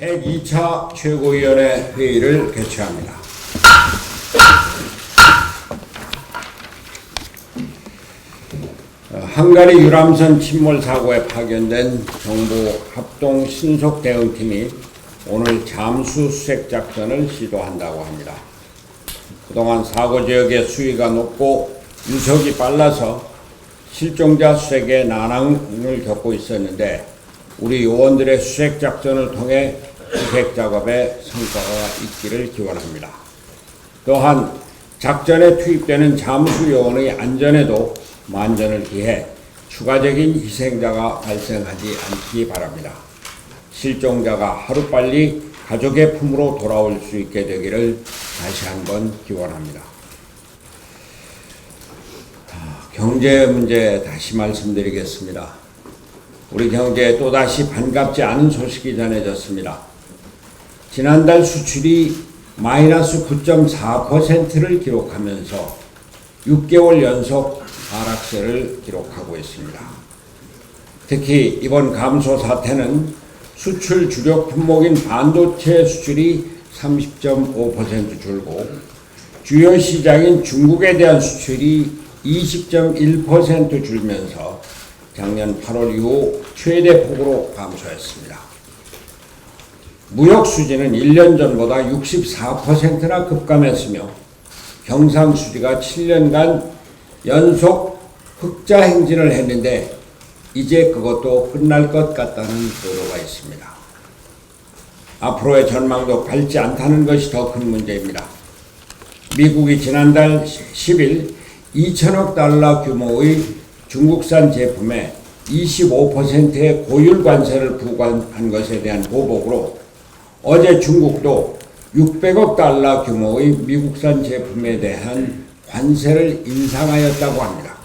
102차 최고위원회 회의를 개최합니다. 한가리 유람선 침몰 사고에 파견된 정부 합동 신속 대응팀이 오늘 잠수 수색 작전을 시도한다고 합니다. 그동안 사고 지역의 수위가 높고 유속이 빨라서 실종자 수색에 난항을 겪고 있었는데 우리 요원들의 수색 작전을 통해 수색 작업에 성과가 있기를 기원합니다. 또한 작전에 투입되는 잠수 요원의 안전에도 만전을 기해 추가적인 희생자가 발생하지 않기 바랍니다. 실종자가 하루빨리 가족의 품으로 돌아올 수 있게 되기를 다시 한번 기원합니다. 경제 문제 다시 말씀드리겠습니다. 우리 경제에 또다시 반갑지 않은 소식이 전해졌습니다. 지난달 수출이 마이너스 9.4%를 기록하면서 6개월 연속 하락세를 기록하고 있습니다. 특히 이번 감소 사태는 수출 주력 품목인 반도체 수출이 30.5% 줄고 주요 시장인 중국에 대한 수출이 20.1% 줄면서 작년 8월 이후 최대 폭으로 감소했습니다. 무역 수지는 1년 전보다 64%나 급감했으며 경상수지가 7년간 연속 흑자 행진을 했는데 이제 그것도 끝날 것 같다는 보도가 있습니다. 앞으로의 전망도 밝지 않다는 것이 더 큰 문제입니다. 미국이 지난달 10일 2천억 달러 규모의 중국산 제품에 25%의 고율 관세를 부과한 것에 대한 보복으로 어제 중국도 600억 달러 규모의 미국산 제품에 대한 관세를 인상하였다고 합니다.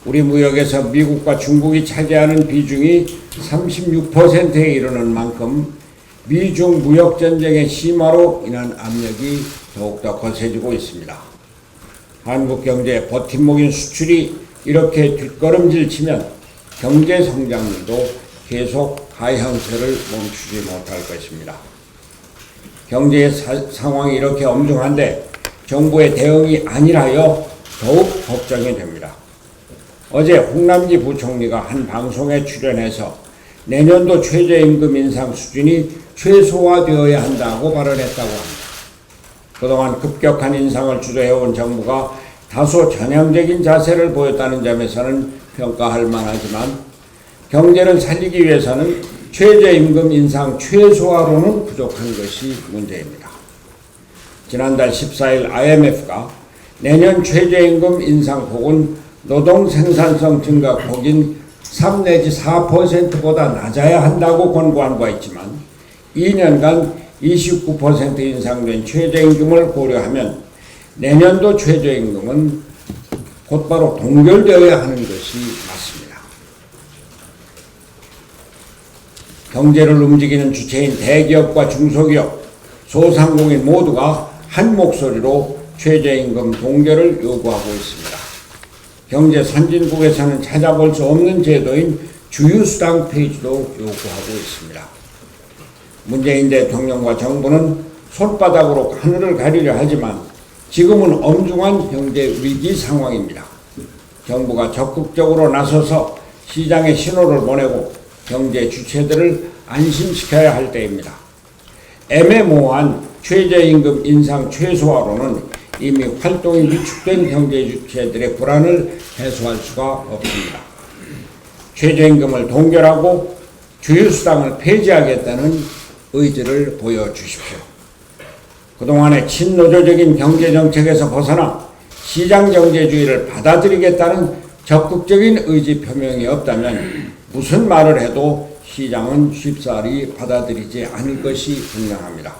우리 무역에서 미국과 중국이 차지하는 비중이 36%에 이르는 만큼 미중 무역 전쟁의 심화로 인한 압력이 더욱더 거세지고 있습니다. 한국 경제의 버팀목인 수출이 이렇게 뒷걸음질 치면 경제 성장률도 계속 하향세를 멈추지 못할 것입니다. 경제의 상황이 이렇게 엄중한데 정부의 대응이 아니라여 더욱 걱정이 됩니다. 어제 홍남기 부총리가 한 방송에 출연해서 내년도 최저임금 인상 수준이 최소화되어야 한다고 발언했다고 합니다. 그동안 급격한 인상을 주도해온 정부가 다소 전향적인 자세를 보였다는 점에서는 평가할 만하지만 경제를 살리기 위해서는 최저임금 인상 최소화로는 부족한 것이 문제입니다. 지난달 14일 IMF가 내년 최저임금 인상폭은 노동 생산성 증가폭인 3 내지 4%보다 낮아야 한다고 권고한 바 있지만 2년간 29% 인상된 최저임금을 고려하면 내년도 최저임금은 곧바로 동결되어야 하는 것이 맞습니다. 경제를 움직이는 주체인 대기업과 중소기업, 소상공인 모두가 한 목소리로 최저임금 동결을 요구하고 있습니다. 경제 선진국에서는 찾아볼 수 없는 제도인 주휴수당 페이지도 요구하고 있습니다. 문재인 대통령과 정부는 손바닥으로 하늘을 가리려 하지만 지금은 엄중한 경제 위기 상황입니다. 정부가 적극적으로 나서서 시장에 신호를 보내고 경제 주체들을 안심시켜야 할 때입니다. 애매모호한 최저임금 인상 최소화로는 이미 활동이 위축된 경제 주체들의 불안을 해소할 수가 없습니다. 최저임금을 동결하고 주휴수당을 폐지하겠다는 의지를 보여주십시오. 그동안의 친노조적인 경제정책에서 벗어나 시장경제주의를 받아들이겠다는 적극적인 의지 표명이 없다면 무슨 말을 해도 시장은 쉽사리 받아들이지 않을 것이 분명합니다.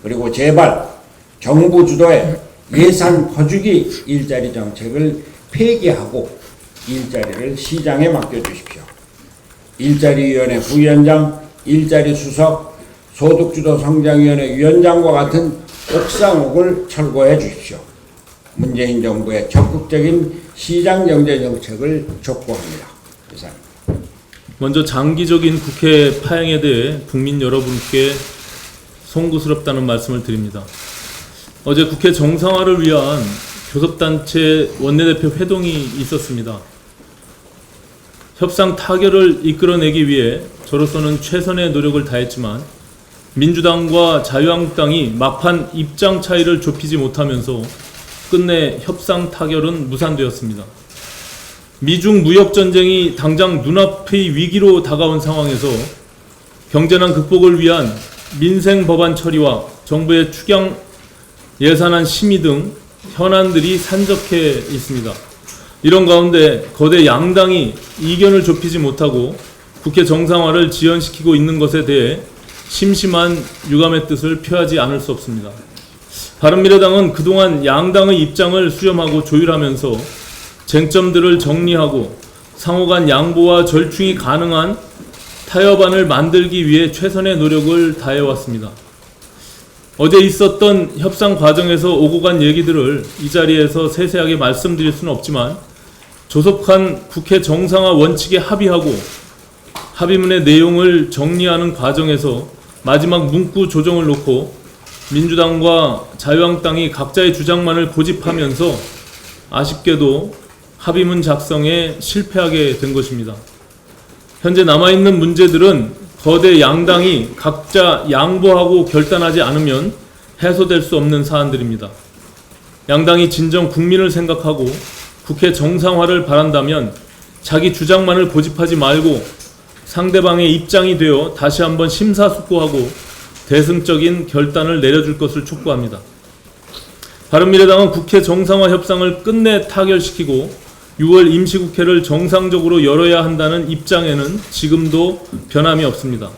그리고 제발 정부 주도의 예산 퍼주기 일자리 정책을 폐기하고 일자리를 시장에 맡겨주십시오. 일자리위원회 부위원장, 일자리 수석, 소득주도 성장위원회 위원장과 같은 옥상옥을 철거해 주십시오. 문재인 정부의 적극적인 시장경제 정책을 촉구합니다. 이상입니다. 먼저 장기적인 국회 파행에 대해 국민 여러분께 송구스럽다는 말씀을 드립니다. 어제 국회 정상화를 위한 교섭단체 원내대표 회동이 있었습니다. 협상 타결을 이끌어내기 위해 저로서는 최선의 노력을 다했지만 민주당과 자유한국당이 막판 입장 차이를 좁히지 못하면서 끝내 협상 타결은 무산되었습니다. 미중 무역전쟁이 당장 눈앞의 위기로 다가온 상황에서 경제난 극복을 위한 민생 법안 처리와 정부의 축양 예산안 심의 등 현안들이 산적해 있습니다. 이런 가운데 거대 양당이 이견을 좁히지 못하고 국회 정상화를 지연시키고 있는 것에 대해 심심한 유감의 뜻을 표하지 않을 수 없습니다. 바른미래당은 그동안 양당의 입장을 수렴하고 조율하면서 쟁점들을 정리하고 상호간 양보와 절충이 가능한 타협안을 만들기 위해 최선의 노력을 다해왔습니다. 어제 있었던 협상 과정에서 오고 간 얘기들을 이 자리에서 세세하게 말씀드릴 수는 없지만 조속한 국회 정상화 원칙에 합의하고 합의문의 내용을 정리하는 과정에서 마지막 문구 조정을 놓고 민주당과 자유한국당이 각자의 주장만을 고집하면서 아쉽게도 합의문 작성에 실패하게 된 것입니다. 현재 남아있는 문제들은 거대 양당이 각자 양보하고 결단하지 않으면 해소될 수 없는 사안들입니다. 양당이 진정 국민을 생각하고 국회 정상화를 바란다면 자기 주장만을 고집하지 말고 상대방의 입장이 되어 다시 한번 심사숙고하고 대승적인 결단을 내려줄 것을 촉구합니다. 바른미래당은 국회 정상화 협상을 끝내 타결시키고 6월 임시국회를 정상적으로 열어야 한다는 입장에는 지금도 변함이 없습니다.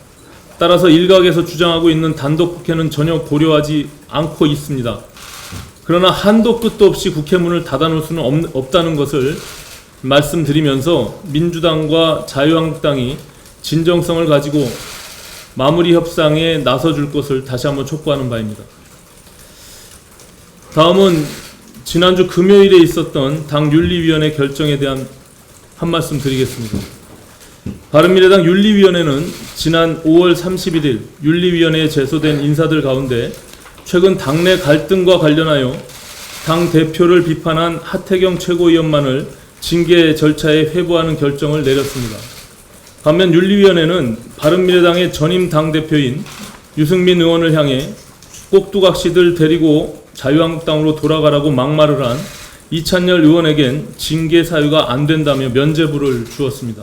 따라서 일각에서 주장하고 있는 단독국회는 전혀 고려하지 않고 있습니다. 그러나 한도 끝도 없이 국회 문을 닫아놓을 수는 없다는 것을 말씀드리면서 민주당과 자유한국당이 진정성을 가지고 마무리 협상에 나서줄 것을 다시 한번 촉구하는 바입니다. 다음은 지난주 금요일에 있었던 당 윤리위원회 결정에 대한 한 말씀 드리겠습니다. 바른미래당 윤리위원회는 지난 5월 31일 윤리위원회에 제소된 인사들 가운데 최근 당내 갈등과 관련하여 당 대표를 비판한 하태경 최고위원만을 징계 절차에 회부하는 결정을 내렸습니다. 반면 윤리위원회는 바른미래당의 전임 당대표인 유승민 의원을 향해 꼭두각시들 데리고 자유한국당으로 돌아가라고 막말을 한 이찬열 의원에겐 징계 사유가 안 된다며 면죄부를 주었습니다.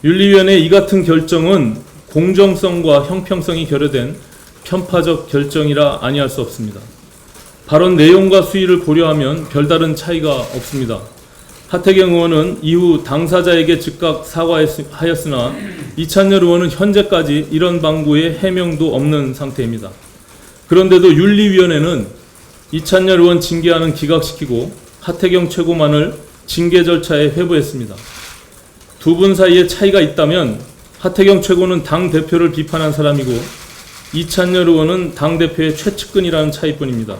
윤리위원회의 이 같은 결정은 공정성과 형평성이 결여된 편파적 결정이라 아니할 수 없습니다. 발언 내용과 수위를 고려하면 별다른 차이가 없습니다. 하태경 의원은 이후 당사자에게 즉각 사과하였으나 이찬열 의원은 현재까지 이런 방구의 해명도 없는 상태입니다. 그런데도 윤리위원회는 이찬열 의원 징계안은 기각시키고 하태경 최고만을 징계 절차에 회부했습니다. 두 분 사이에 차이가 있다면 하태경 최고는 당대표를 비판한 사람이고 이찬열 의원은 당대표의 최측근이라는 차이뿐입니다.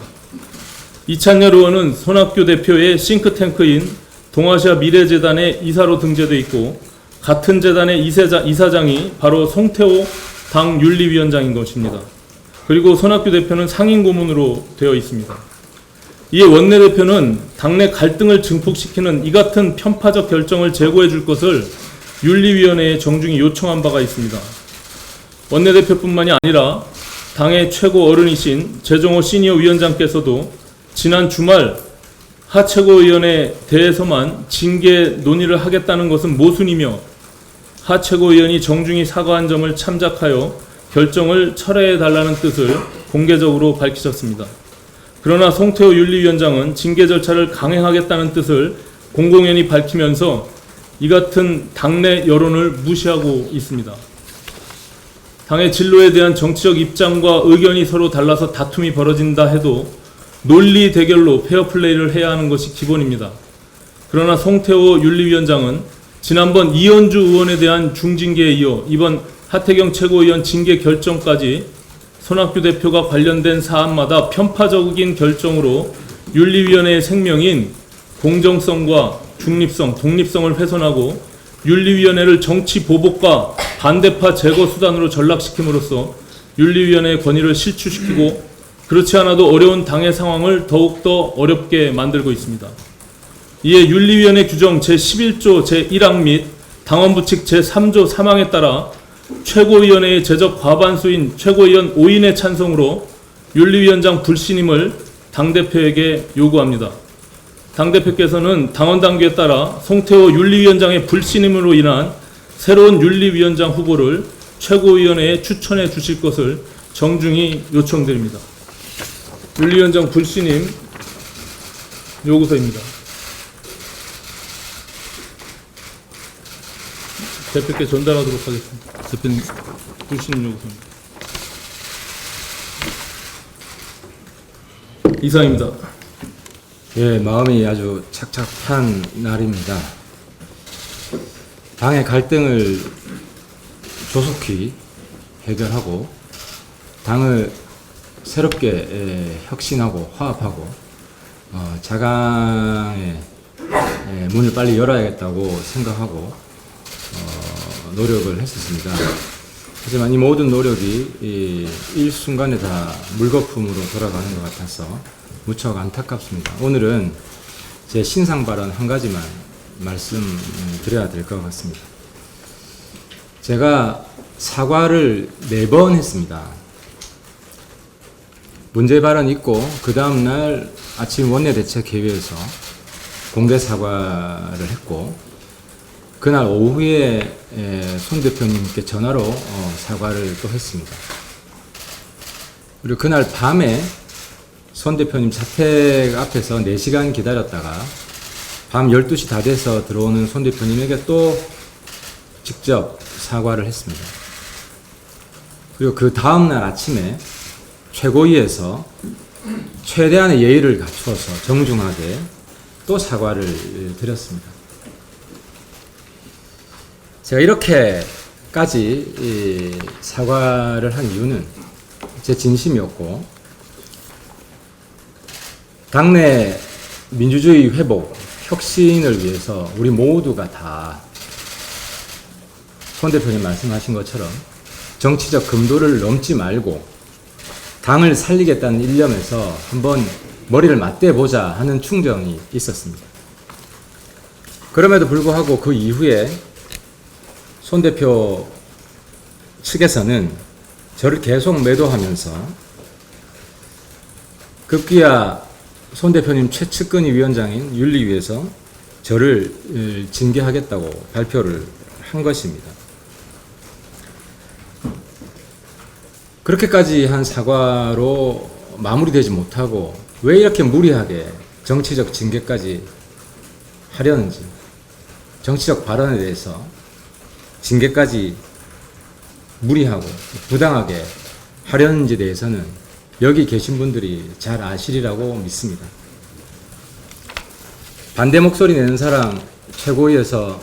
이찬열 의원은 손학규 대표의 싱크탱크인 동아시아 미래재단의 이사로 등재되어 있고 같은 재단의 이사장이 바로 송태호 당 윤리위원장인 것입니다. 그리고 손학규 대표는 상임 고문으로 되어 있습니다. 이에 원내대표는 당내 갈등을 증폭시키는 이 같은 편파적 결정을 제고해 줄 것을 윤리위원회에 정중히 요청한 바가 있습니다. 원내대표뿐만이 아니라 당의 최고 어른이신 재종호 시니어 위원장께서도 지난 주말 하 최고위원에 대해서만 징계 논의를 하겠다는 것은 모순이며 하 최고위원이 정중히 사과한 점을 참작하여 결정을 철회해달라는 뜻을 공개적으로 밝히셨습니다. 그러나 송태호 윤리위원장은 징계 절차를 강행하겠다는 뜻을 공공연히 밝히면서 이 같은 당내 여론을 무시하고 있습니다. 당의 진로에 대한 정치적 입장과 의견이 서로 달라서 다툼이 벌어진다 해도 논리 대결로 페어플레이를 해야 하는 것이 기본입니다. 그러나 송태호 윤리위원장은 지난번 이현주 의원에 대한 중징계에 이어 이번 하태경 최고위원 징계 결정까지 손학규 대표가 관련된 사안마다 편파적인 결정으로 윤리위원회의 생명인 공정성과 중립성, 독립성을 훼손하고 윤리위원회를 정치 보복과 반대파 제거 수단으로 전락시킴으로써 윤리위원회의 권위를 실추시키고 그렇지 않아도 어려운 당의 상황을 더욱더 어렵게 만들고 있습니다. 이에 윤리위원회 규정 제11조 제1항 및 당원부칙 제3조 3항에 따라 최고위원회의 제적 과반수인 최고위원 5인의 찬성으로 윤리위원장 불신임을 당대표에게 요구합니다. 당대표께서는 당원당규에 따라 송태호 윤리위원장의 불신임으로 인한 새로운 윤리위원장 후보를 최고위원회에 추천해 주실 것을 정중히 요청드립니다. 윤리위원장 불신임 요구서입니다. 대표께 전달하도록 하겠습니다. 대표님 불신임 요구서입니다. 이상입니다. 예, 마음이 아주 착착한 날입니다. 당의 갈등을 조속히 해결하고 당을 새롭게 혁신하고 화합하고 자강의 문을 빨리 열어야겠다고 생각하고 노력을 했었습니다. 하지만 이 모든 노력이 일순간에 다 물거품으로 돌아가는 것 같아서 무척 안타깝습니다. 오늘은 제 신상 발언 한 가지만 말씀드려야 될 것 같습니다. 제가 사과를 4번 했습니다. 문제 발언 있고 그 다음날 아침 원내대책회의에서 공개 사과를 했고 그날 오후에 손 대표님께 전화로 사과를 또 했습니다. 그리고 그날 밤에 손 대표님 자택 앞에서 4시간 기다렸다가 밤 12시 다 돼서 들어오는 손 대표님에게 또 직접 사과를 했습니다. 그리고 그 다음날 아침에 최고위에서 최대한의 예의를 갖추어서 정중하게 또 사과를 드렸습니다. 제가 이렇게까지 사과를 한 이유는 제 진심이었고 당내 민주주의 회복, 혁신을 위해서 우리 모두가 다 손 대표님 말씀하신 것처럼 정치적 금도를 넘지 말고 당을 살리겠다는 일념에서 한번 머리를 맞대보자 하는 충정이 있었습니다. 그럼에도 불구하고 그 이후에 손 대표 측에서는 저를 계속 매도하면서 급기야 손 대표님 최측근위 위원장인 윤리위에서 저를 징계하겠다고 발표를 한 것입니다. 그렇게까지 한 사과로 마무리되지 못하고 왜 이렇게 무리하게 정치적 징계까지 하려는지, 정치적 발언에 대해서 징계까지 무리하고 부당하게 하려는지에 대해서는 여기 계신 분들이 잘 아시리라고 믿습니다. 반대 목소리 내는 사람 최고위에서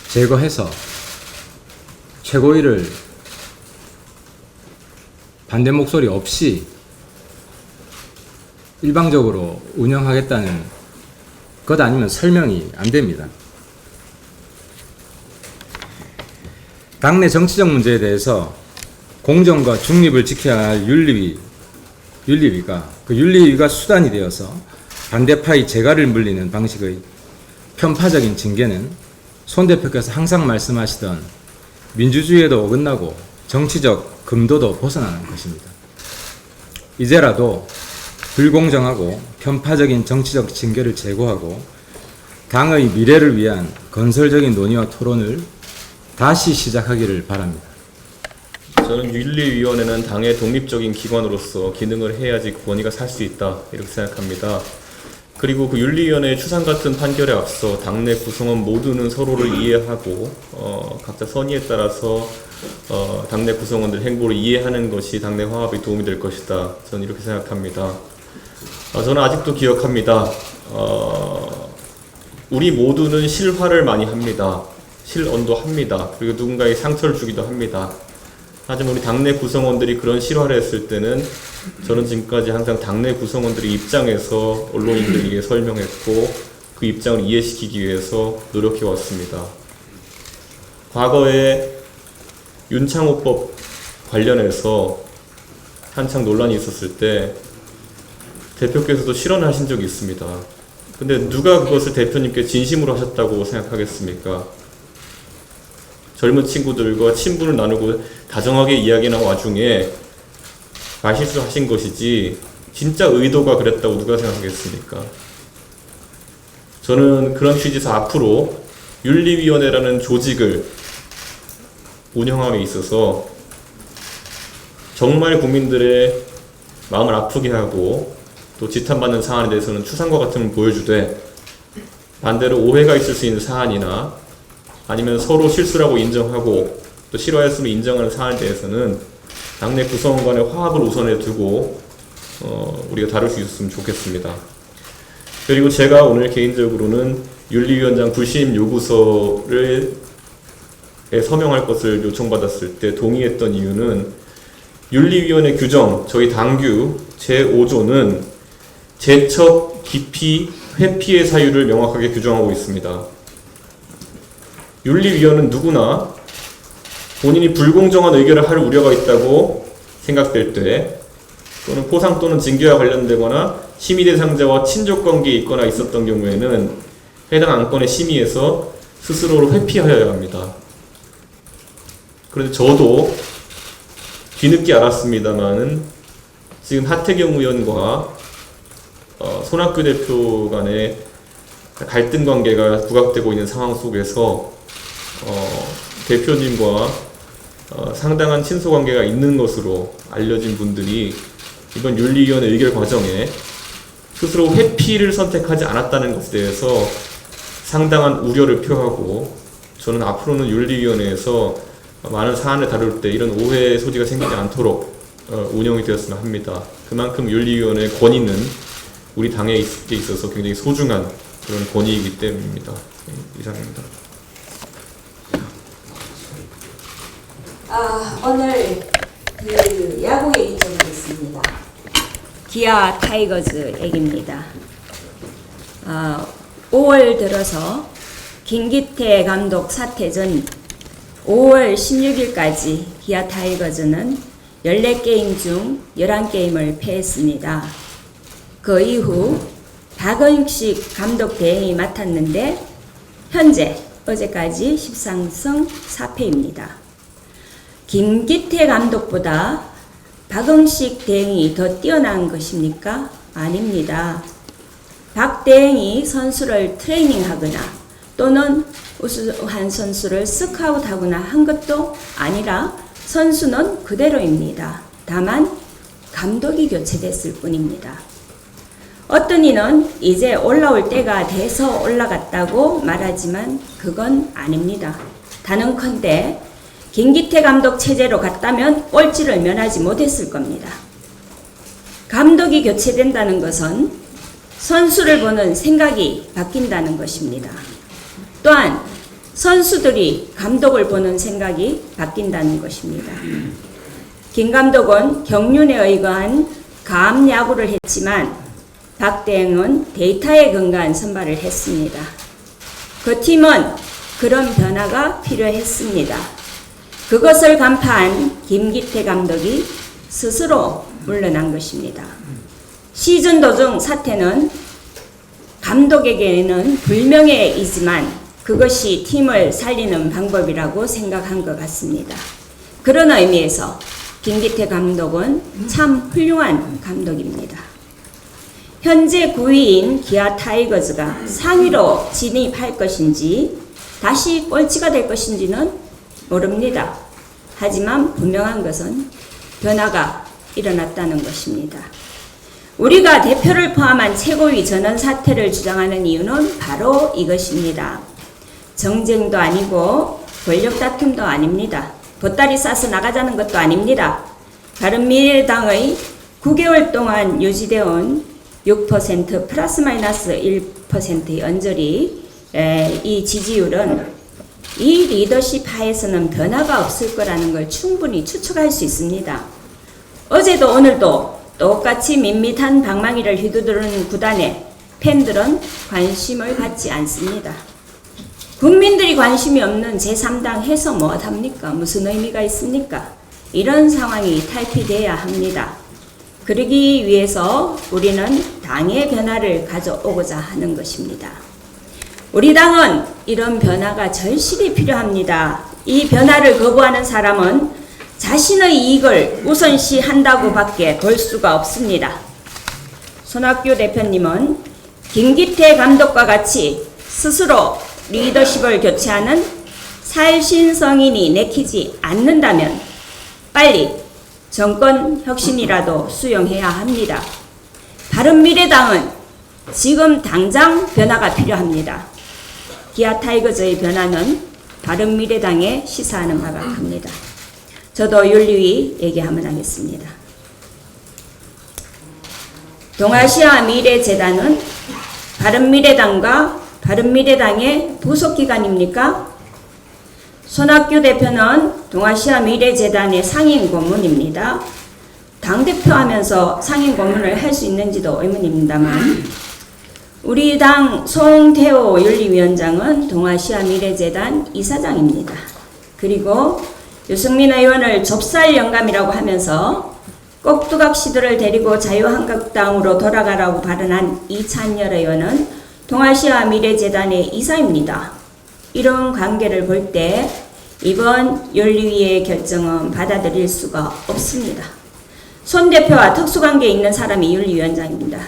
제거해서 최고위를 반대 목소리 없이 일방적으로 운영하겠다는 것 아니면 설명이 안 됩니다. 당내 정치적 문제에 대해서 공정과 중립을 지켜야 할 윤리위가 수단이 되어서 반대파의 재갈을 물리는 방식의 편파적인 징계는 손 대표께서 항상 말씀하시던 민주주의에도 어긋나고 정치적 금도도 벗어나는 것입니다. 이제라도 불공정하고 편파적인 정치적 징계를 제고하고 당의 미래를 위한 건설적인 논의와 토론을 다시 시작하기를 바랍니다. 저는 윤리위원회는 당의 독립적인 기관으로서 기능을 해야지 권위가 살 수 있다 이렇게 생각합니다. 그리고 그 윤리위원회의 추상 같은 판결에 앞서 당내 구성원 모두는 서로를 이해하고 각자 선의에 따라서 당내 구성원들 행보를 이해하는 것이 당내 화합에 도움이 될 것이다. 저는 이렇게 생각합니다. 저는 아직도 기억합니다. 우리 모두는 실화를 많이 합니다. 실언도 합니다. 그리고 누군가에게 상처를 주기도 합니다. 하지만 우리 당내 구성원들이 그런 실화를 했을 때는 저는 지금까지 항상 당내 구성원들의 입장에서 언론인들에게 설명했고 그 입장을 이해시키기 위해서 노력해 왔습니다. 과거에 윤창호법 관련해서 한창 논란이 있었을 때 대표께서도 실언하신 적이 있습니다. 근데 누가 그것을 대표님께 진심으로 하셨다고 생각하겠습니까? 젊은 친구들과 친분을 나누고 다정하게 이야기하는 와중에 말실수하신 것이지 진짜 의도가 그랬다고 누가 생각하겠습니까? 저는 그런 취지에서 앞으로 윤리위원회라는 조직을 운영함에 있어서 정말 국민들의 마음을 아프게 하고 또 지탄받는 사안에 대해서는 추상과 같음을 보여주되, 반대로 오해가 있을 수 있는 사안이나 아니면 서로 실수라고 인정하고 또 싫어했음을 인정하는 사안에 대해서는 당내 구성원 간의 화합을 우선에 두고 우리가 다룰 수 있었으면 좋겠습니다. 그리고 제가 오늘 개인적으로는 윤리위원장 불심 요구서를 서명할 것을 요청받았을 때 동의했던 이유는, 윤리위원회 규정, 저희 당규 제5조는 제척, 기피, 회피의 사유를 명확하게 규정하고 있습니다. 윤리위원은 누구나 본인이 불공정한 의결을 할 우려가 있다고 생각될 때, 또는 포상 또는 징계와 관련되거나 심의 대상자와 친족관계에 있거나 있었던 경우에는 해당 안건의 심의에서 스스로를 회피하여야 합니다. 그런데 저도 뒤늦게 알았습니다만은 지금 하태경 의원과 손학규 대표 간의 갈등 관계가 부각되고 있는 상황 속에서 대표님과 상당한 친소 관계가 있는 것으로 알려진 분들이 이번 윤리위원회 의결 과정에 스스로 회피를 선택하지 않았다는 것에 대해서 상당한 우려를 표하고, 저는 앞으로는 윤리위원회에서 많은 사안을 다룰 때 이런 오해의 소지가 생기지 않도록 운영이 되었으면 합니다. 그만큼 윤리위원회의 권위는 우리 당에 있어서 굉장히 소중한 그런 권위이기 때문입니다. 이상입니다. 오늘 그 야구 얘기 좀 하겠습니다. 기아 타이거즈 얘기입니다. 5월 들어서 김기태 감독 사퇴 전 5월 16일까지 기아 타이거즈는 14게임 중 11게임을 패했습니다. 그 이후 박은식 감독 대행이 맡았는데 현재 어제까지 13승 4패입니다. 김기태 감독보다 박응식 대행이 더 뛰어난 것입니까? 아닙니다. 박 대행이 선수를 트레이닝하거나 또는 우수한 선수를 스카웃하거나 한 것도 아니라 선수는 그대로입니다. 다만 감독이 교체됐을 뿐입니다. 어떤 이는 이제 올라올 때가 돼서 올라갔다고 말하지만 그건 아닙니다. 단언컨대 김기태 감독 체제로 갔다면 꼴찌를 면하지 못했을 겁니다. 감독이 교체된다는 것은 선수를 보는 생각이 바뀐다는 것입니다. 또한 선수들이 감독을 보는 생각이 바뀐다는 것입니다. 김 감독은 경륜에 의거한 감 야구를 했지만 박 대행은 데이터에 근거한 선발을 했습니다. 그 팀은 그런 변화가 필요했습니다. 그것을 간파한 김기태 감독이 스스로 물러난 것입니다. 시즌 도중 사태는 감독에게는 불명예이지만 그것이 팀을 살리는 방법이라고 생각한 것 같습니다. 그런 의미에서 김기태 감독은 참 훌륭한 감독입니다. 현재 9위인 기아 타이거즈가 상위로 진입할 것인지 다시 꼴찌가 될 것인지는 모릅니다. 하지만 분명한 것은 변화가 일어났다는 것입니다. 우리가 대표를 포함한 최고위 전원 사퇴를 주장하는 이유는 바로 이것입니다. 정쟁도 아니고 권력 다툼도 아닙니다. 보따리 싸서 나가자는 것도 아닙니다. 바른미래당의 9개월 동안 유지되어 온 6% 플러스 마이너스 1%의 언저리 이 지지율은 이 리더십 하에서는 변화가 없을 거라는 걸 충분히 추측할 수 있습니다. 어제도 오늘도 똑같이 밋밋한 방망이를 휘두르는 구단에 팬들은 관심을 갖지 않습니다. 국민들이 관심이 없는 제3당 해서 뭐합니까? 무슨 의미가 있습니까? 이런 상황이 탈피돼야 합니다. 그러기 위해서 우리는 당의 변화를 가져오고자 하는 것입니다. 우리 당은 이런 변화가 절실히 필요합니다. 이 변화를 거부하는 사람은 자신의 이익을 우선시한다고 밖에 볼 수가 없습니다. 손학규 대표님은 김기태 감독과 같이 스스로 리더십을 교체하는 살신성인이 내키지 않는다면 빨리 정권 혁신이라도 수용해야 합니다. 바른미래당은 지금 당장 변화가 필요합니다. 기아 타이거즈의 변화는 바른미래당에 시사하는 바가 큽니다. 저도 윤리위 얘기하면 하겠습니다. 동아시아 미래재단은 바른미래당과 바른미래당의 부속기관입니까? 손학규 대표는 동아시아 미래재단의 상임 고문입니다. 당대표 하면서 상임 고문을 할 수 있는지도 의문입니다만, 우리 당 송태호 윤리위원장은 동아시아 미래재단 이사장입니다. 그리고 유승민 의원을 좁쌀 영감이라고 하면서 꼭두각 시들을 데리고 자유한국당으로 돌아가라고 발언한 이찬열 의원은 동아시아 미래재단의 이사입니다. 이런 관계를 볼 때 이번 윤리위의 결정은 받아들일 수가 없습니다. 손 대표와 특수관계에 있는 사람이 윤리위원장입니다.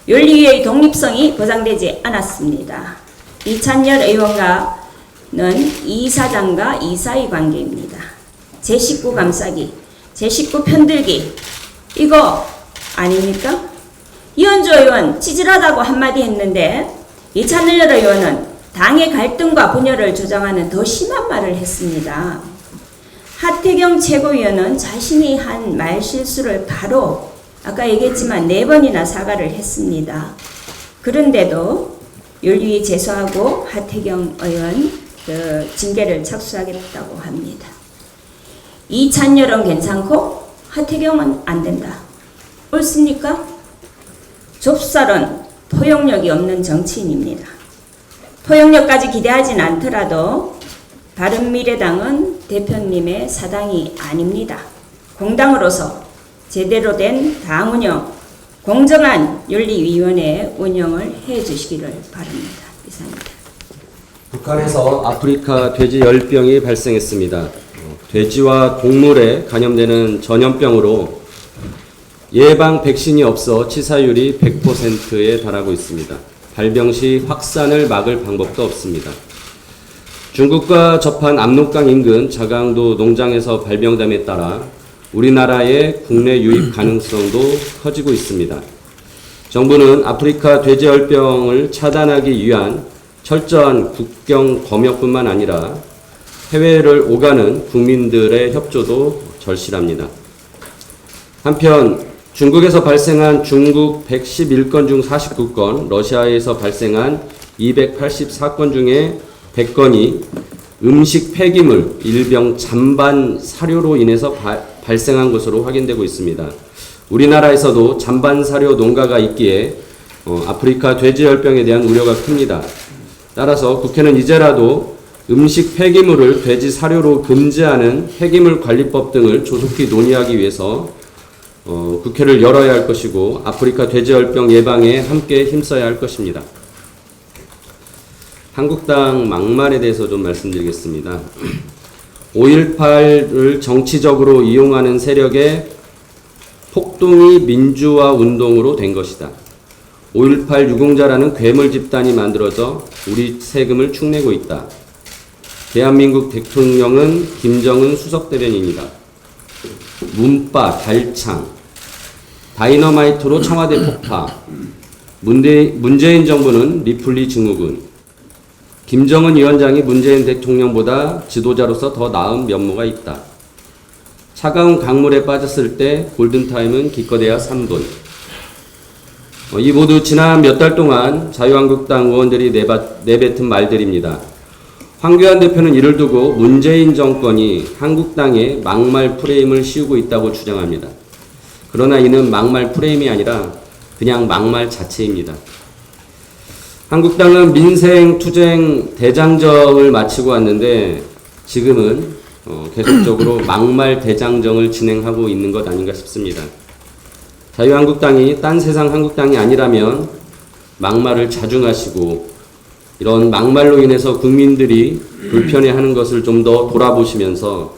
윤리위의 독립성이 보장되지 않았습니다. 이찬열 의원과는 이사장과 이사의 관계입니다. 제 식구 감싸기, 제 식구 편들기, 이거 아닙니까? 이현주 의원 찌질하다고 한마디 했는데 이찬열 의원은 당의 갈등과 분열을 조장하는 더 심한 말을 했습니다. 하태경 최고위원은 자신이 한 말실수를 바로 아까 얘기했지만 4번이나 사과를 했습니다. 그런데도 윤리위 제소하고 하태경 의원 징계를 착수하겠다고 합니다. 이찬열은 괜찮고 하태경은 안 된다. 옳습니까? 좁쌀은 포용력이 없는 정치인입니다. 포용력까지 기대하진 않더라도 바른미래당은 대표님의 사당이 아닙니다. 공당으로서 제대로 된 당 운영, 공정한 윤리위원회 운영을 해 주시기를 바랍니다. 이상입니다. 북한에서 아프리카 돼지 열병이 발생했습니다. 돼지와 동물에 감염되는 전염병으로 예방 백신이 없어 치사율이 100%에 달하고 있습니다. 발병 시 확산을 막을 방법도 없습니다. 중국과 접한 압록강 인근 자강도 농장에서 발병됨에 따라 우리나라의 국내 유입 가능성도 커지고 있습니다. 정부는 아프리카 돼지열병을 차단하기 위한 철저한 국경 검역뿐만 아니라 해외를 오가는 국민들의 협조도 절실합니다. 한편 중국에서 발생한 중국 111건 중 49건, 러시아에서 발생한 284건 중에 100건이 음식 폐기물, 일병 잔반 사료로 인해서 발생한 것으로 확인되고 있습니다. 우리나라에서도 잔반 사료 농가가 있기에 아프리카 돼지열병에 대한 우려가 큽니다. 따라서 국회는 이제라도 음식 폐기물을 돼지 사료로 금지하는 폐기물 관리법 등을 조속히 논의하기 위해서 국회를 열어야 할 것이고 아프리카 돼지열병 예방에 함께 힘써야 할 것입니다. 한국당 막말에 대해서 좀 말씀드리겠습니다. 5.18을 정치적으로 이용하는 세력의 폭동이 민주화 운동으로 된 것이다. 5.18 유공자라는 괴물 집단이 만들어져 우리 세금을 축내고 있다. 대한민국 대통령은 김정은 수석대변인이다. 문바, 달창, 다이너마이트로 청와대 폭파, 문재인 정부는 리플리 증후군, 김정은 위원장이 문재인 대통령보다 지도자로서 더 나은 면모가 있다. 차가운 강물에 빠졌을 때 골든타임은 기껏해야 3분. 이 모두 지난 몇 달 동안 자유한국당 의원들이 내뱉은 말들입니다. 황교안 대표는 이를 두고 문재인 정권이 한국당에 막말 프레임을 씌우고 있다고 주장합니다. 그러나 이는 막말 프레임이 아니라 그냥 막말 자체입니다. 한국당은 민생투쟁 대장정을 마치고 왔는데 지금은 계속적으로 막말 대장정을 진행하고 있는 것 아닌가 싶습니다. 자유한국당이 딴 세상 한국당이 아니라면 막말을 자중하시고 이런 막말로 인해서 국민들이 불편해하는 것을 좀 더 돌아보시면서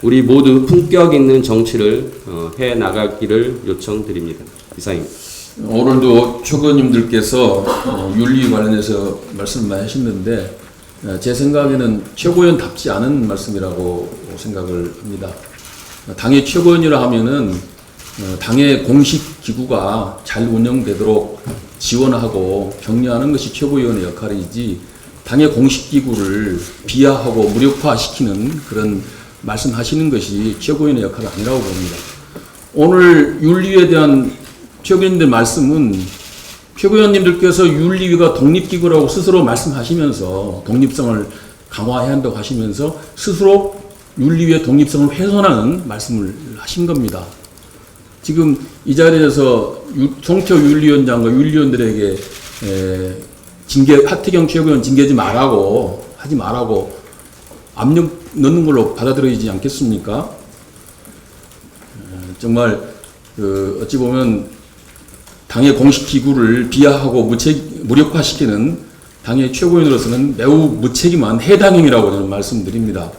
우리 모두 품격 있는 정치를 해 나가기를 요청드립니다. 이상입니다. 오늘도 최고위원님들께서 윤리 관련해서 말씀을 많이 하셨는데 제 생각에는 최고위원답지 않은 말씀이라고 생각을 합니다. 당의 최고위원이라 하면은 당의 공식 기구가 잘 운영되도록 지원하고 격려하는 것이 최고위원의 역할이지 당의 공식 기구를 비하하고 무력화시키는 그런 말씀하시는 것이 최고위원의 역할은 아니라고 봅니다. 오늘 윤리에 대한 최고위원님들 말씀은 최고위원님들께서 윤리위가 독립기구라고 스스로 말씀하시면서 독립성을 강화해야 한다고 하시면서 스스로 윤리위의 독립성을 훼손하는 말씀을 하신 겁니다. 지금 이 자리에서 송태호 윤리위원장과 윤리위원들에게 하태경 최고위원 징계하지 말라고 압력 넣는 걸로 받아들여지지 않겠습니까? 정말 어찌 보면 당의 공식 기구를 비하하고 무력화시키는 당의 최고위원으로서는 매우 무책임한 해당행위라고 저는 말씀드립니다.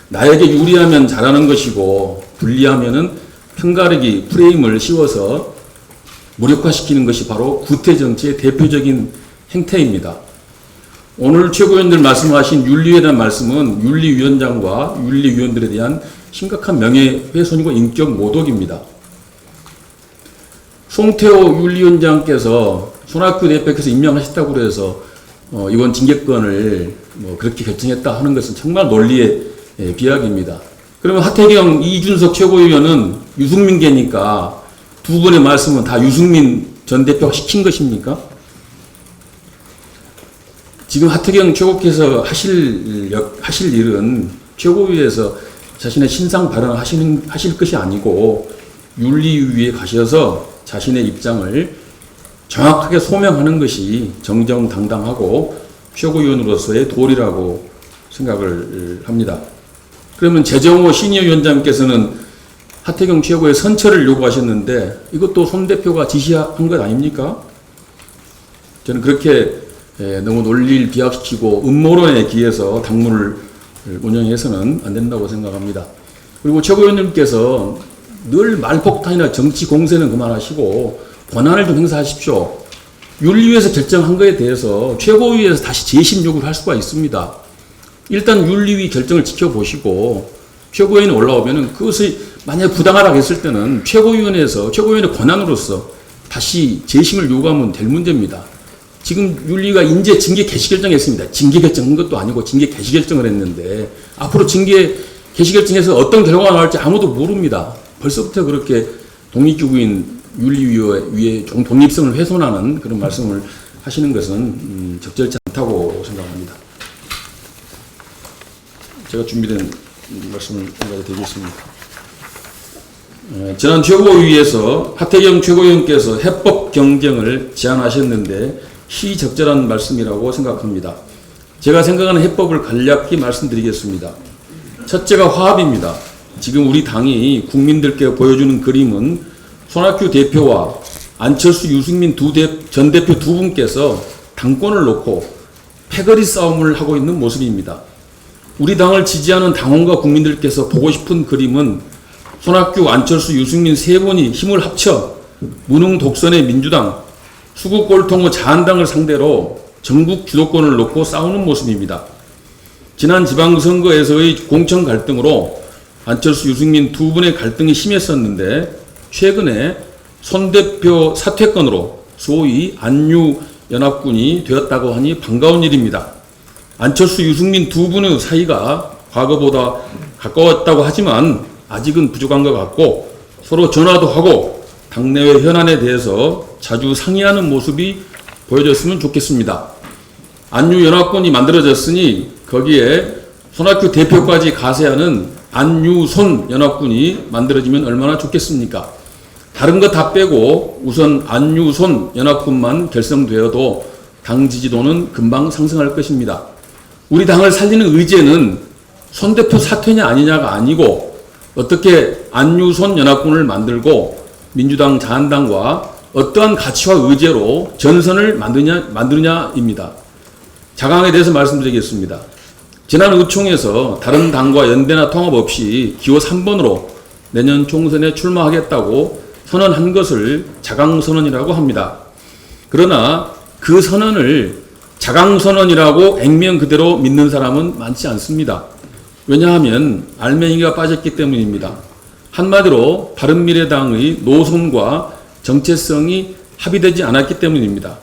나에게 유리하면 잘하는 것이고 불리하면은 편가르기 프레임을 씌워서 무력화시키는 것이 바로 구태정치의 대표적인 행태입니다. 오늘 최고위원들 말씀하신 윤리에 대한 말씀은 윤리위원장과 윤리위원들에 대한 심각한 명예훼손이고 인격 모독입니다. 송태호 윤리위원장께서 손학규 대표께서 임명하셨다고 해서 이번 징계권을 그렇게 결정했다 하는 것은 정말 논리의 비약입니다. 그러면 하태경, 이준석 최고위원은 유승민계니까 두 분의 말씀은 다 유승민 전 대표가 시킨 것입니까? 지금 하태경 최고께서 하실 일은 최고위에서 자신의 신상 발언을 하실 것이 아니고 윤리위에 가셔서 자신의 입장을 정확하게 소명하는 것이 정정당당하고 최고위원으로서의 도리라고 생각을 합니다. 그러면 재정호 시니어위원장께서는 하태경 최고의 선처를 요구하셨는데 이것도 손 대표가 지시한 것 아닙니까? 저는 그렇게 너무 논리를 비약시키고 음모론에 기해서 당무를 운영해서는 안 된다고 생각합니다. 그리고 최고위원님께서 늘 말폭탄이나 정치 공세는 그만하시고 권한을 좀 행사하십시오. 윤리위에서 결정한 것에 대해서 최고위에서 다시 재심 요구를 할 수가 있습니다. 일단 윤리위 결정을 지켜보시고 최고위원이 올라오면은 그것이 만약에 부당하다고 했을 때는 최고위원회에서 최고위원의 권한으로서 다시 재심을 요구하면 될 문제입니다. 지금 윤리가 인제 징계 개시 결정했습니다. 징계 결정한 것도 아니고 징계 개시 결정을 했는데 앞으로 징계 개시 결정해서 어떤 결과가 나올지 아무도 모릅니다. 벌써부터 그렇게 독립기구인 윤리위의 독립성을 훼손하는 그런 말씀을 하시는 것은 적절치 않다고 생각합니다. 제가 준비된 말씀을 한 가지 드리겠습니다. 지난 최고위에서 하태경 최고위원께서 해법 경쟁을 제안하셨는데 시적절한 말씀이라고 생각합니다. 제가 생각하는 해법을 간략히 말씀드리겠습니다. 첫째가 화합입니다. 지금 우리 당이 국민들께 보여주는 그림은 손학규 대표와 안철수, 유승민 전 대표 두 분께서 당권을 놓고 패거리 싸움을 하고 있는 모습입니다. 우리 당을 지지하는 당원과 국민들께서 보고 싶은 그림은 손학규, 안철수, 유승민 세 분이 힘을 합쳐 무능 독선의 민주당, 수구 꼴통의 자한당을 상대로 전국 주도권을 놓고 싸우는 모습입니다. 지난 지방선거에서의 공천 갈등으로 안철수, 유승민 두 분의 갈등이 심했었는데 최근에 손 대표 사퇴권으로 소위 안유 연합군이 되었다고 하니 반가운 일입니다. 안철수, 유승민 두 분의 사이가 과거보다 가까웠다고 하지만 아직은 부족한 것 같고 서로 전화도 하고 당내외 현안에 대해서 자주 상의하는 모습이 보여졌으면 좋겠습니다. 안유 연합군이 만들어졌으니 거기에 손학규 대표까지 가세하는 안유손 연합군이 만들어지면 얼마나 좋겠습니까? 다른 거 다 빼고 우선 안유손 연합군만 결성되어도 당 지지도는 금방 상승할 것입니다. 우리 당을 살리는 의제는 손 대표 사퇴냐 아니냐가 아니고 어떻게 안유손 연합군을 만들고 민주당 자한당과 어떠한 가치와 의제로 전선을 만드느냐입니다. 자강에 대해서 말씀드리겠습니다. 지난 의총에서 다른 당과 연대나 통합 없이 기호 3번으로 내년 총선에 출마하겠다고 선언한 것을 자강선언이라고 합니다. 그러나 그 선언을 자강선언이라고 액면 그대로 믿는 사람은 많지 않습니다. 왜냐하면 알맹이가 빠졌기 때문입니다. 한마디로 바른미래당의 노선과 정체성이 합의되지 않았기 때문입니다.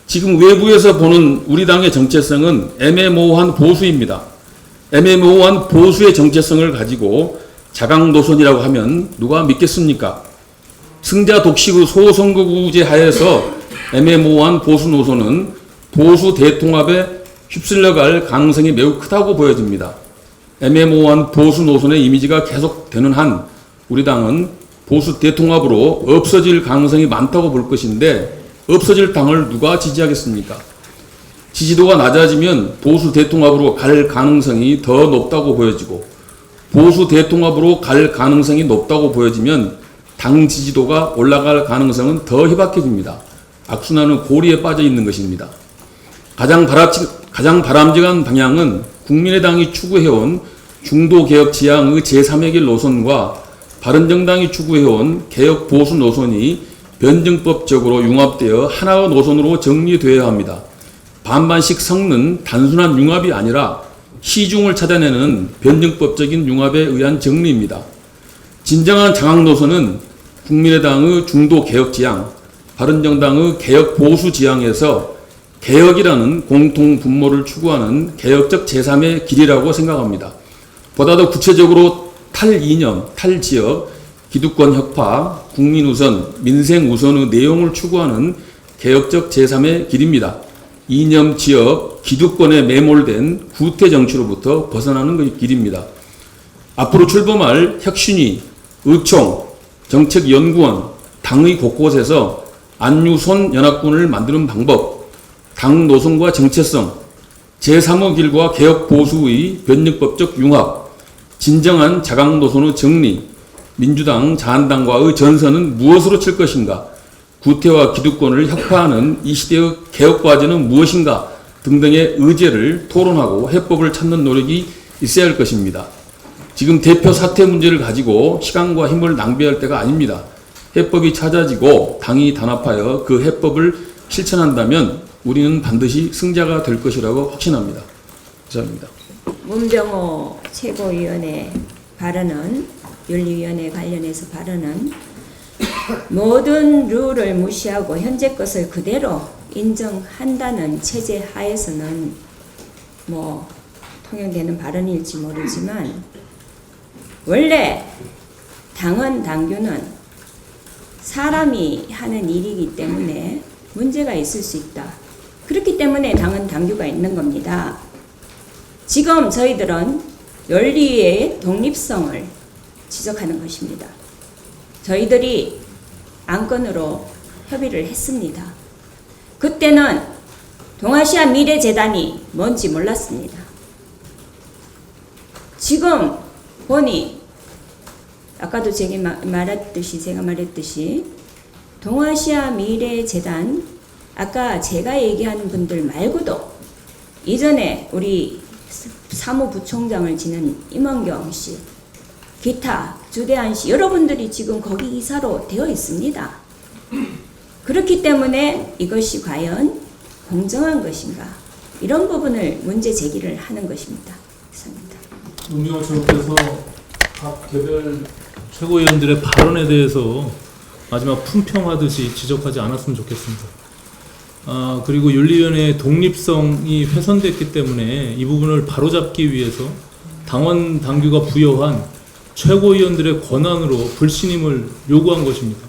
지금 외부에서 보는 우리 당의 정체성은 애매모호한 보수입니다. 애매모호한 보수의 정체성을 가지고 자강노선이라고 하면 누가 믿겠습니까? 승자 독식의 소선거구제 하에서 애매모호한 보수 노선은 보수 대통합에 휩쓸려갈 가능성이 매우 크다고 보여집니다. 애매모호한 보수 노선의 이미지가 계속되는 한 우리 당은 보수 대통합으로 없어질 가능성이 많다고 볼 것인데 없어질 당을 누가 지지하겠습니까? 지지도가 낮아지면 보수 대통합으로 갈 가능성이 더 높다고 보여지고 보수 대통합으로 갈 가능성이 높다고 보여지면 당 지지도가 올라갈 가능성은 더 희박해집니다. 악순환은 고리에 빠져 있는 것입니다. 가장 바람직한 방향은 국민의당이 추구해온 중도개혁 지향의 제3의 길 노선과 바른정당이 추구해온 개혁 보수 노선이 변증법적으로 융합되어 하나의 노선으로 정리되어야 합니다. 반반씩 섞는 단순한 융합이 아니라 시중을 찾아내는 변증법적인 융합에 의한 정리입니다. 진정한 장악 노선은 국민의당의 중도 개혁 지향, 바른정당의 개혁 보수 지향에서 개혁이라는 공통 분모를 추구하는 개혁적 제3의 길이라고 생각합니다. 보다 더 구체적으로 탈이념, 탈지역, 기득권 혁파, 국민 우선, 민생 우선의 내용을 추구하는 개혁적 제3의 길입니다. 이념, 지역, 기득권에 매몰된 구태 정치로부터 벗어나는 길입니다. 앞으로 출범할 혁신위, 의총, 정책연구원, 당의 곳곳에서 안유손 연합군을 만드는 방법, 당 노선과 정체성, 제3의 길과 개혁 보수의 변증법적 융합, 진정한 자강 노선의 정리, 민주당, 자한당과의 전선은 무엇으로 칠 것인가, 구태와 기득권을 혁파하는 이 시대의 개혁 과제는 무엇인가 등등의 의제를 토론하고 해법을 찾는 노력이 있어야 할 것입니다. 지금 대표 사퇴 문제를 가지고 시간과 힘을 낭비할 때가 아닙니다. 해법이 찾아지고 당이 단합하여 그 해법을 실천한다면 우리는 반드시 승자가 될 것이라고 확신합니다. 감사합니다. 문병호 최고위원의 발언은 윤리위원회 관련해서 발언은 모든 룰을 무시하고 현재 것을 그대로 인정한다는 체제 하에서는 뭐 통용되는 발언일지 모르지만 원래 당은 당규는 사람이 하는 일이기 때문에 문제가 있을 수 있다. 그렇기 때문에 당은 당규가 있는 겁니다. 지금 저희들은 윤리의 독립성을 지적하는 것입니다. 저희들이 안건으로 협의를 했습니다. 그때는 동아시아 미래재단이 뭔지 몰랐습니다. 지금 보니 아까도 제가 말했듯이 동아시아 미래재단 아까 제가 얘기하는 분들 말고도 이전에 우리 사무부총장을 지낸 임원경 씨, 기타 주대한 씨 여러분들이 지금 거기 이사로 되어 있습니다. 그렇기 때문에 이것이 과연 공정한 것인가 이런 부분을 문제 제기를 하는 것입니다. 감사합니다. 문병호 최고께서 각 개별 최고위원들의 발언에 대해서 마지막 품평하듯이 지적하지 않았으면 좋겠습니다. 그리고 윤리위원회의 독립성이 훼손됐기 때문에 이 부분을 바로잡기 위해서 당원 당규가 부여한 최고위원들의 권한으로 불신임을 요구한 것입니다.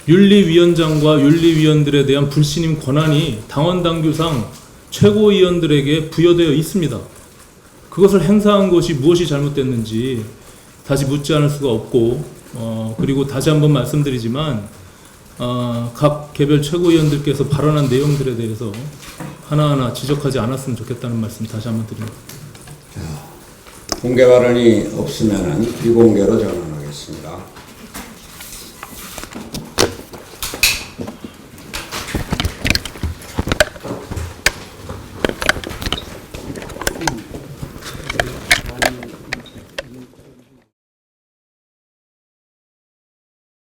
윤리위원장과 윤리위원들에 대한 불신임 권한이 당원 당규상 최고위원들에게 부여되어 있습니다. 그것을 행사한 것이 무엇이 잘못됐는지 다시 묻지 않을 수가 없고 그리고 다시 한번 말씀드리지만 각 개별 최고위원들께서 발언한 내용들에 대해서 하나하나 지적하지 않았으면 좋겠다는 말씀 다시 한번 드립니다. 공개 발언이 없으면 비공개로 전환.